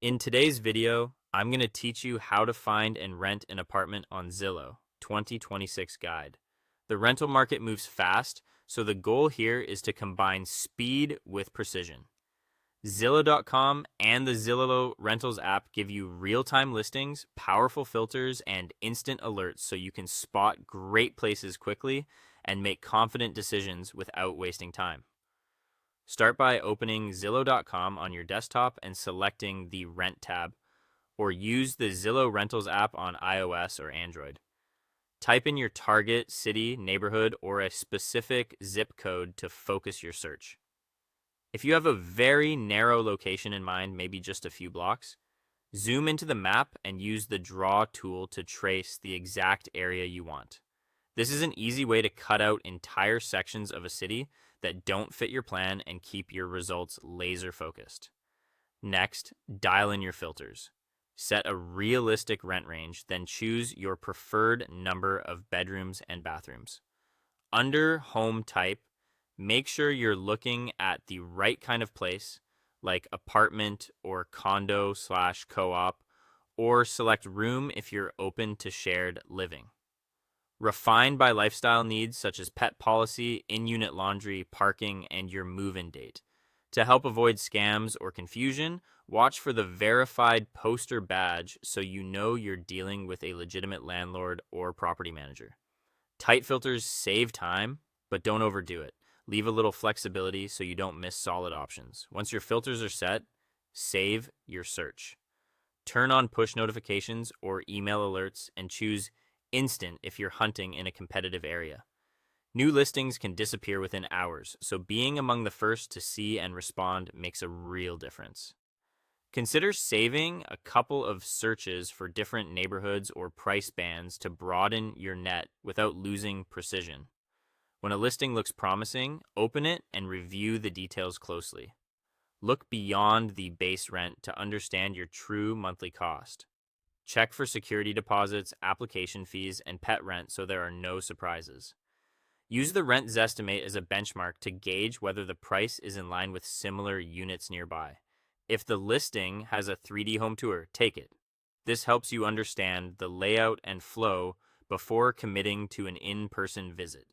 In today's video, I'm going to teach you how to find and rent an apartment on Zillow 2026 guide. The rental market moves fast, so the goal here is to combine speed with precision. Zillow.com and the Zillow Rentals app give you real-time listings, powerful filters, and instant alerts so you can spot great places quickly and make confident decisions without wasting time. Start by opening Zillow.com on your desktop and selecting the Rent tab, or use the Zillow Rentals app on iOS or Android. Type in your target city, neighborhood, or a specific zip code to focus your search. If you have a very narrow location in mind, maybe just a few blocks, zoom into the map and use the draw tool to trace the exact area you want. This is an easy way to cut out entire sections of a city that don't fit your plan and keep your results laser focused. Next, dial in your filters. Set a realistic rent range, then choose your preferred number of bedrooms and bathrooms. Under home type, make sure you're looking at the right kind of place, like apartment or condo slash co-op, or select room if you're open to shared living. Refine by lifestyle needs such as pet policy, in-unit laundry, parking, and your move-in date. To help avoid scams or confusion, watch for the verified poster badge so you know you're dealing with a legitimate landlord or property manager. Tight filters save time, but don't overdo it. Leave a little flexibility so you don't miss solid options. Once your filters are set, save your search. Turn on push notifications or email alerts and choose instant if you're hunting in a competitive area. New listings can disappear within hours, so being among the first to see and respond makes a real difference. Consider saving a couple of searches for different neighborhoods or price bands to broaden your net without losing precision. When a listing looks promising, open it and review the details closely. Look beyond the base rent to understand your true monthly cost. Check for security deposits, application fees, and pet rent so there are no surprises. Use the rent Zestimate as a benchmark to gauge whether the price is in line with similar units nearby. If the listing has a 3D home tour, take it. This helps you understand the layout and flow before committing to an in-person visit.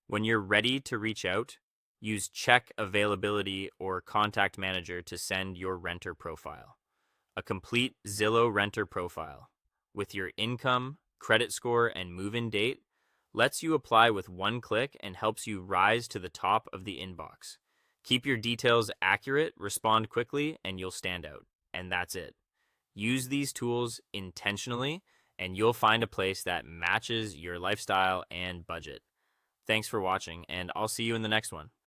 When you're ready to reach out, use Check Availability or Contact Manager to send your renter profile. A complete Zillow renter profile with your income, credit score, and move-in date lets you apply with one click and helps you rise to the top of the inbox. Keep your details accurate, respond quickly, and you'll stand out. And that's it. Use these tools intentionally, and you'll find a place that matches your lifestyle and budget. Thanks for watching, and I'll see you in the next one.